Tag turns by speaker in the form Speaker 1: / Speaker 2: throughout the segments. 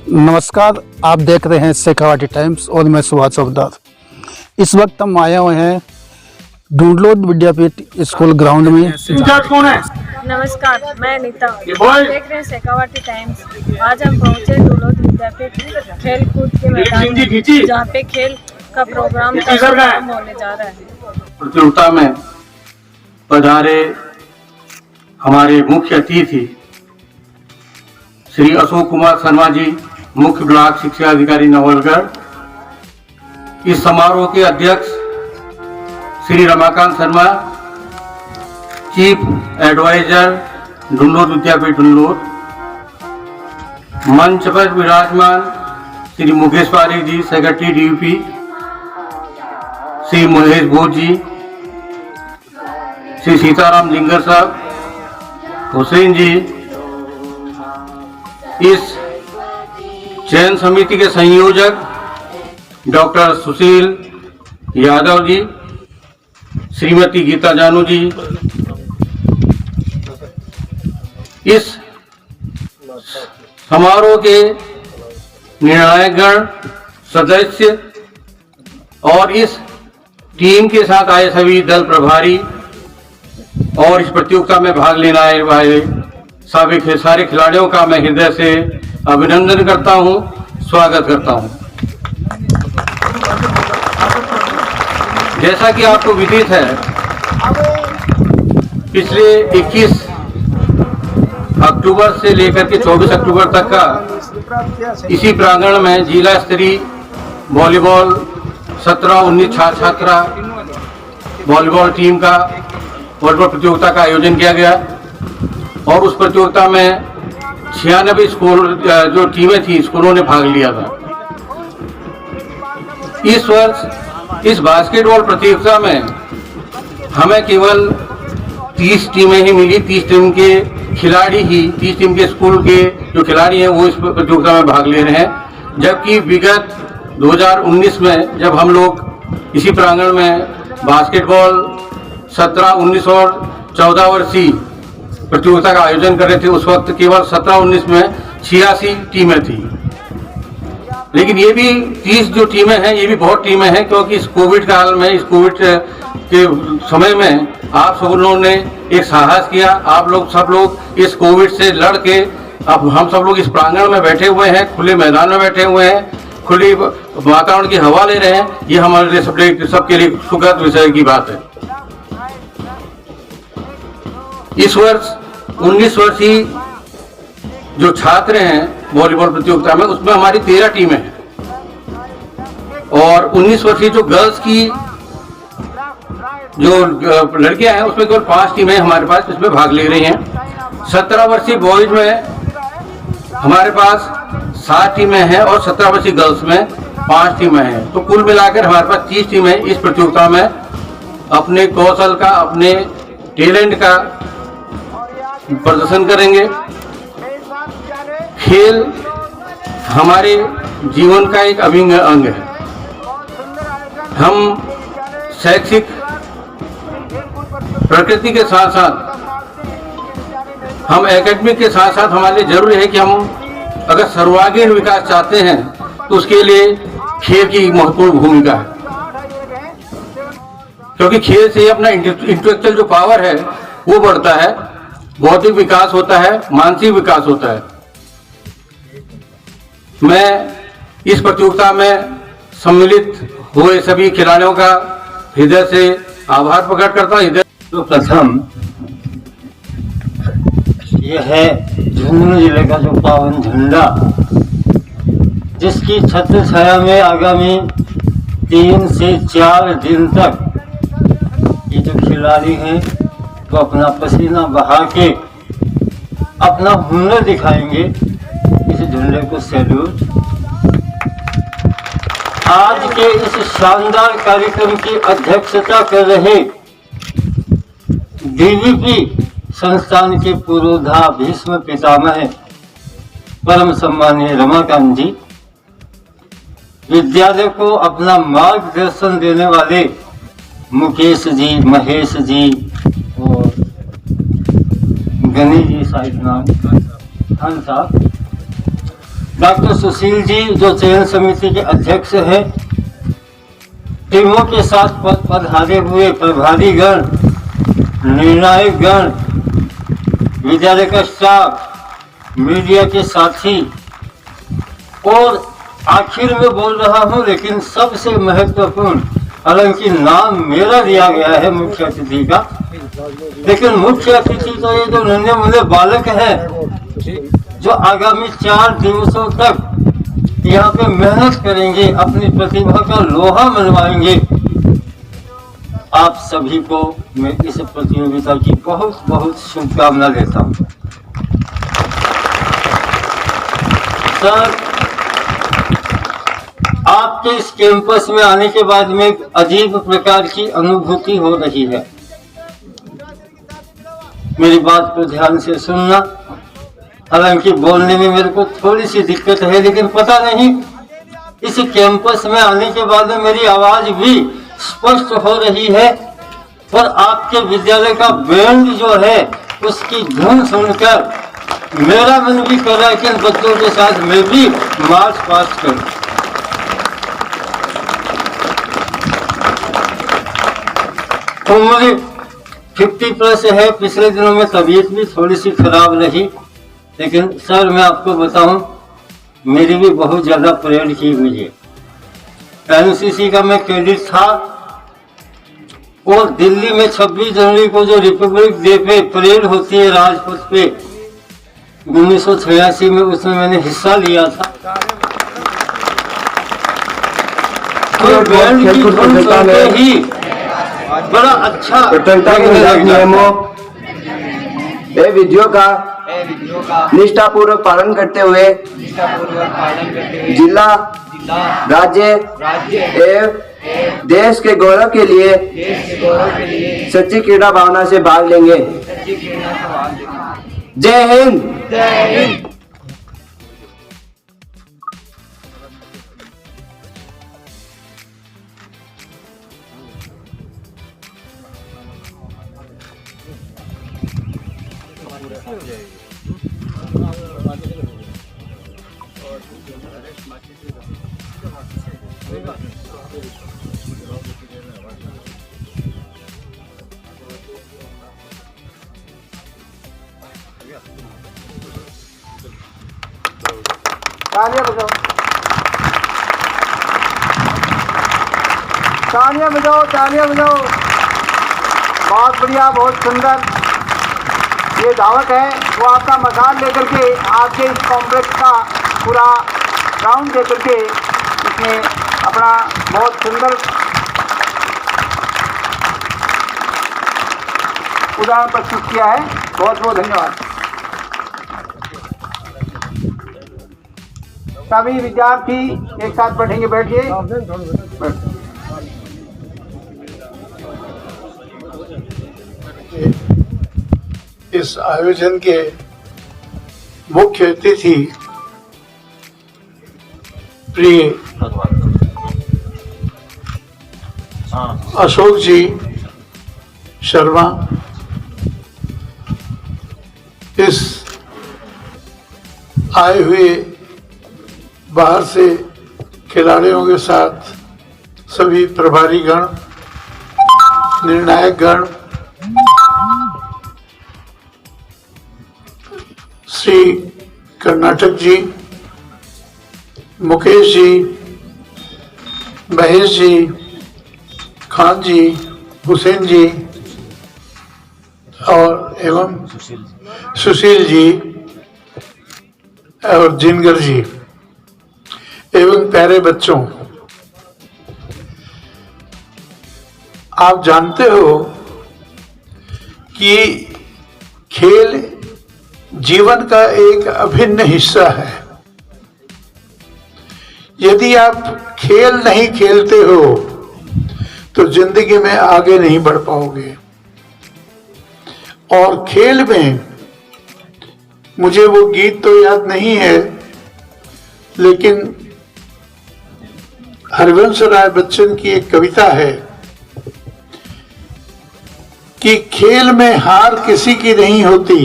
Speaker 1: नमस्कार, आप देख रहे हैं शेखावाटी टाइम्स और मैं सुभाष चौकदार। इस वक्त हम आए हुए हैं ढूंढलोद विद्यापीठ स्कूल ग्राउंड में।
Speaker 2: कौन है?
Speaker 3: नमस्कार, मैं अनीता। आप देख रहे हैं शेखावाटी टाइम्स। आज हम पहुंचे ढूंढलोद विद्यापीठ खेल कूद के मैदान में, जहाँ पे खेल का प्रोग्राम होने जा रहा है।
Speaker 2: प्रतियोगिता में पधारे हमारे मुख्य अतिथि श्री अशोक कुमार शर्मा जी, मुख्य ब्लॉक शिक्षा अधिकारी नवलगढ़। इस समारोह के अध्यक्ष श्री रमाकांत शर्मा, चीफ एडवाइजर ढूंढलोद विद्यापीठ ढूंढलोद। मंच पर विराजमान श्री मुकेश पारिक जी, सेक्रेटरी डीयूपी, श्री महेश भोज जी, श्री सीताराम जिंगर साहब, हुसैन जी, इस चयन समिति के संयोजक डॉक्टर सुशील यादव जी, श्रीमती गीता जानू जी, इस समारोह के निर्णायकगण, सदस्य और इस टीम के साथ आए सभी दल प्रभारी और इस प्रतियोगिता में भाग लेने आए वाले सारे खिलाड़ियों का मैं हृदय से अभिनंदन करता हूं, स्वागत करता हूं। जैसा कि आपको विदित है, पिछले 21 अक्टूबर से लेकर के 24 अक्टूबर तक का इसी प्रांगण में जिला स्तरीय वॉलीबॉल 17-19 छात्रा वॉलीबॉल टीम का वॉलीबॉल प्रतियोगिता का आयोजन किया गया और उस प्रतियोगिता में 96 स्कूल जो टीमें थी स्कूलों ने भाग लिया था। इस वर्ष इस बास्केटबॉल प्रतियोगिता में हमें केवल 30 टीमें ही मिली। 30 टीम के खिलाड़ी ही 30 टीम के स्कूल के जो खिलाड़ी हैं वो इस प्रतियोगिता में भाग ले रहे हैं, जबकि विगत 2019 में जब हम लोग इसी प्रांगण में बास्केटबॉल 17, 19 और 14 वर्षीय प्रतियोगिता का आयोजन कर रहे थे, उस वक्त केवल 17-19 में 86 टीमें थी। लेकिन ये भी 30 जो टीमें हैं ये भी बहुत टीमें हैं, क्योंकि इस कोविड काल में, इस कोविड के समय में आप सब लोगों ने एक साहस किया। आप लोग सब लोग इस कोविड से लड़ के अब हम सब लोग इस प्रांगण में बैठे हुए हैं, खुले मैदान में बैठे हुए हैं, खुली वातावरण की हवा ले रहे हैं। ये हमारे लिए सबके लिए सुखद विषय की बात है। इस वर्ष 19 वर्षीय जो छात्र हैं वॉलीबॉल प्रतियोगिता में, उसमें हमारी 13 टीमें हैं और 19 वर्षीय जो गर्ल्स की जो लड़कियां हैं उसमें केवल 5 टीमें हमारे पास इसमें भाग ले रही हैं। 17 वर्षीय बॉयज में हमारे पास 7 टीमें हैं और 17 वर्षीय गर्ल्स में 5 टीमें हैं। तो कुल मिलाकर हमारे पास 30 टीमें इस प्रतियोगिता में अपने कौशल का, अपने टैलेंट का प्रदर्शन करेंगे। खेल हमारे जीवन का एक अभिन्न अंग है। हम शैक्षिक प्रकृति के साथ साथ हम एकेडमिक के साथ साथ हमारे लिए जरूरी है कि हम अगर सर्वांगीण विकास चाहते हैं तो उसके लिए खेल की महत्वपूर्ण भूमिका है, क्योंकि खेल से अपना इंटेलेक्चुअल जो पावर है वो बढ़ता है, बौद्धिक विकास होता है, मानसिक विकास होता है। मैं इस प्रतियोगिता में सम्मिलित हुए सभी खिलाड़ियों का हृदय से आभार प्रकट करता हूँ।
Speaker 4: तो प्रथम यह है झुंझुनू जिले का जो पावन झंडा, जिसकी छत्र छाया में आगामी 3 से 4 दिन तक ये जो खिलाड़ी हैं वो अपना पसीना बहा के अपना हुनर दिखाएंगे। इस झंडे को सैल्यूट। आज के इस शानदार कार्यक्रम की अध्यक्षता कर रहे डीवीपी संस्थान के पूर्वधा भीष्म पितामह परम सम्मानीय रमाकांत जी, विद्यालय को अपना मार्गदर्शन देने वाले मुकेश जी, महेश जी और गणेश जी, शायद नाम खान साहब, डॉक्टर सुशील जी जो चयन समिति के अध्यक्ष हैं, टीमों के साथ पधारे हुए प्रभारीगण, निर्णायक गण, विद्यालय का स्टाफ, मीडिया के साथी, और आखिर में बोल रहा हूं लेकिन सबसे महत्वपूर्ण, हालांकि नाम मेरा दिया गया है मुख्य अतिथि का, लेकिन मुख्य अतिथि तो ये जो नन्हे मुन्ने बालक हैं जो आगामी 4 दिवसों तक यहाँ पे मेहनत करेंगे, अपनी प्रतिभा का लोहा मनवाएंगे। आप सभी को मैं इस प्रतियोगिता की बहुत बहुत शुभकामना देता हूँ। सर, आपके इस कैंपस में आने के बाद में एक अजीब प्रकार की अनुभूति हो रही है। मेरी बात को ध्यान से सुनना, हालांकि बोलने में मेरे को थोड़ी सी दिक्कत है, लेकिन पता नहीं इस कैंपस में आने के बाद में मेरी आवाज भी स्पष्ट हो रही है, और आपके विद्यालय का बैंड जो है उसकी धुन सुनकर मेरा मन भी कर रहा है कि इन बच्चों के साथ मैं भी मार्च पास्ट करूं। उम्र 50+ है, पिछले दिनों में तबीयत भी थोड़ी सी खराब रही, लेकिन सर मैं आपको बताऊं मेरी भी बहुत ज्यादा परेड की हुई है। एनसीसी का मैं कैडेट था, और दिल्ली में 26 जनवरी को जो रिपब्लिक डे पे परेड होती है राजपथ पे 1986 में, उसमें मैंने हिस्सा लिया था। तो बैंड की धुन सुनते ही बड़ा अच्छा
Speaker 5: नियमों ए विधियों का निष्ठापूर्वक पालन करते हुए जिला, राज्य एवं देश के गौरव के लिए सच्ची क्रीड़ा भावना से भाग लेंगे। जय हिंद।
Speaker 1: तालियां बजाओ, तालियां बजाओ, तालियां बजाओ। बहुत बढ़िया, बहुत सुंदर। ये धावक है वो आपका मकान लेकर के आपके इस कॉम्प्लेक्स का पूरा राउंड लेकर के इसने अपना बहुत सुंदर उदाहरण प्रस्तुत किया है। बहुत बहुत धन्यवाद। सभी विद्यार्थी एक साथ बैठेंगे, बैठिए।
Speaker 6: इस आयोजन के मुख्य अतिथि प्रिय अशोक जी शर्मा, इस आए हुए बाहर से खिलाड़ियों के साथ सभी प्रभारी गण, निर्णायक गण, श्री कर्नाटक जी, मुकेश जी, महेश जी, खान जी, हुसैन जी और एवं सुशील जी और जिनगर जी एवं प्यारे बच्चों, आप जानते हो कि खेल जीवन का एक अभिन्न हिस्सा है। यदि आप खेल नहीं खेलते हो तो जिंदगी में आगे नहीं बढ़ पाओगे। और खेल में मुझे वो गीत तो याद नहीं है, लेकिन हरिवंश राय बच्चन की एक कविता है कि खेल में हार किसी की नहीं होती,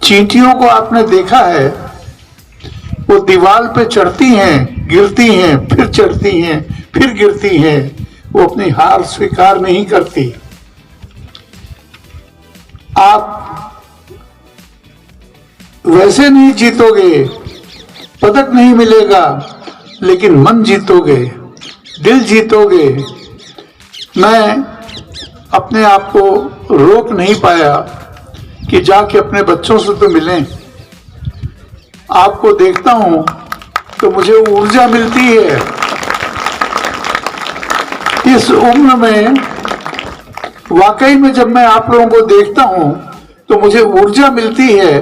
Speaker 6: चींटियों को आपने देखा है, वो दीवार पे चढ़ती हैं, गिरती हैं, फिर चढ़ती हैं, फिर गिरती हैं। वो अपनी हार स्वीकार नहीं करती। आप वैसे नहीं जीतोगे, पदक नहीं मिलेगा, लेकिन मन जीतोगे, दिल जीतोगे। मैं अपने आप को रोक नहीं पाया कि जाके अपने बच्चों से तो मिलें। आपको देखता हूं तो मुझे ऊर्जा मिलती है। इस उम्र में वाकई में जब मैं आप लोगों को देखता हूं तो मुझे ऊर्जा मिलती है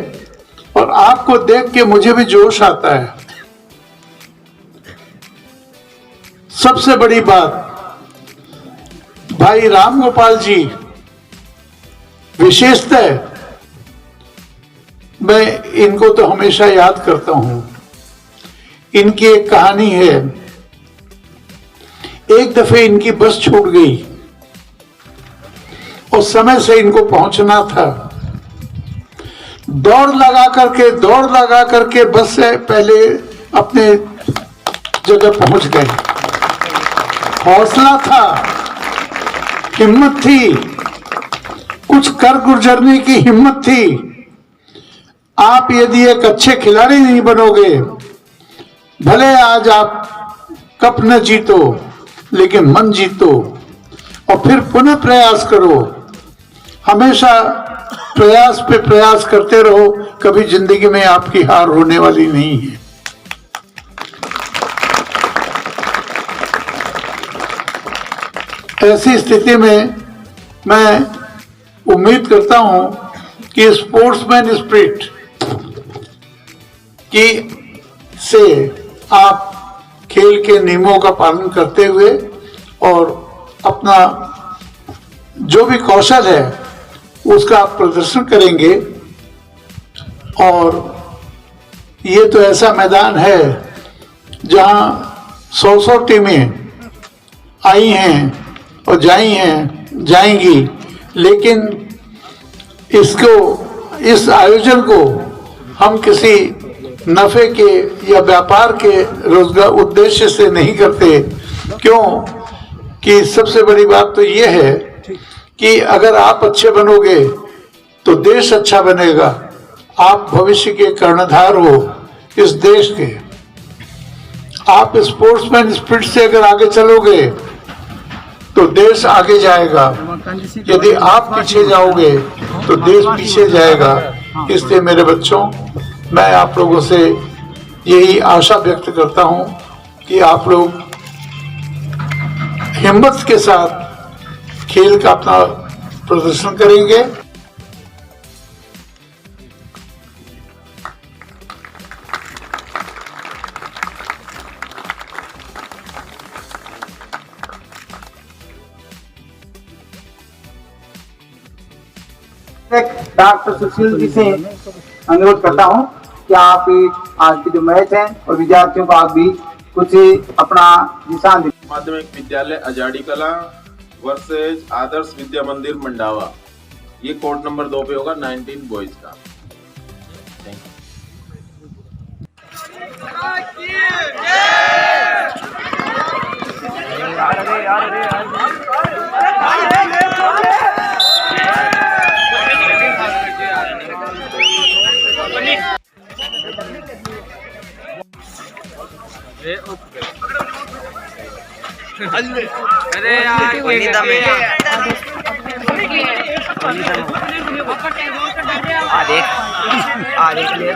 Speaker 6: और आपको देख के मुझे भी जोश आता है। सबसे बड़ी बात, भाई राम गोपाल जी, विशेषतः मैं इनको तो हमेशा याद करता हूं। इनकी एक कहानी है। एक दफे इनकी बस छूट गई और समय से इनको पहुंचना था। दौड़ लगा करके बस से पहले अपने जगह पहुंच गए। हौसला था, हिम्मत थी, कुछ कर गुजरने की हिम्मत थी। आप यदि एक अच्छे खिलाड़ी नहीं बनोगे, भले आज आप कप न जीतो, लेकिन मन जीतो और फिर पुनः प्रयास करो। हमेशा प्रयास पे प्रयास करते रहो, कभी जिंदगी में आपकी हार होने वाली नहीं है। ऐसी स्थिति में मैं उम्मीद करता हूं कि स्पोर्ट्समैन स्पिरिट की से आप खेल के नियमों का पालन करते हुए और अपना जो भी कौशल है उसका आप प्रदर्शन करेंगे। और ये तो ऐसा मैदान है जहां 100 टीमें आई हैं और जाएंगी, लेकिन इस आयोजन को हम किसी नफे के या व्यापार के रोजगार उद्देश्य से नहीं करते। क्यों कि सबसे बड़ी बात तो ये है कि अगर आप अच्छे बनोगे तो देश अच्छा बनेगा। आप भविष्य के कर्णधार हो इस देश के। आप स्पोर्ट्समैन स्पिरिट से अगर आगे चलोगे तो देश आगे जाएगा। यदि आप पीछे जाओगे तो देश पीछे जाएगा। इसलिए मेरे बच्चों, मैं आप लोगों से यही आशा व्यक्त करता हूं कि आप लोग हिम्मत के साथ खेल का अपना प्रदर्शन करेंगे।
Speaker 1: डॉक्टर सुशील जी से अनुरोध करता हूं कि आप आज की जो मैच है और विद्यार्थियों को आप भी कुछ अपना दिशा
Speaker 7: माध्यमिक विद्यालय अजाड़ी कला वर्सेज आदर्श विद्या मंदिर मंडावा। ये कोड नंबर 2 पे होगा 19 बॉयज का।
Speaker 8: अरे यार कोई नहीं दम है। आ देख ले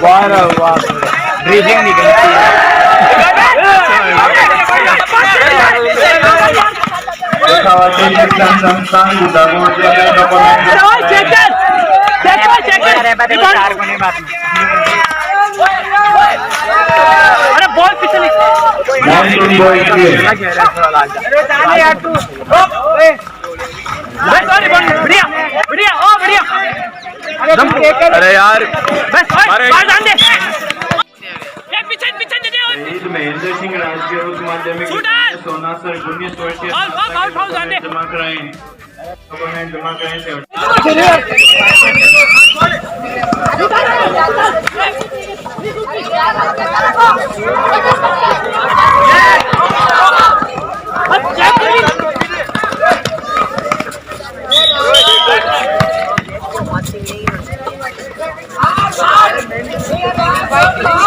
Speaker 8: वाह ब्रीजिंग निकलती है। अरे बॉल पीछे बढ़िया बढ़िया बढ़िया। अरे यार
Speaker 9: शहीद महेंद्र सिंह राजकीय उच्च माध्यमिक सोना सर जूनियर स्टूडेंट जमा कराएं डॉक्यूमेंट जमा कराएं
Speaker 3: Fighting.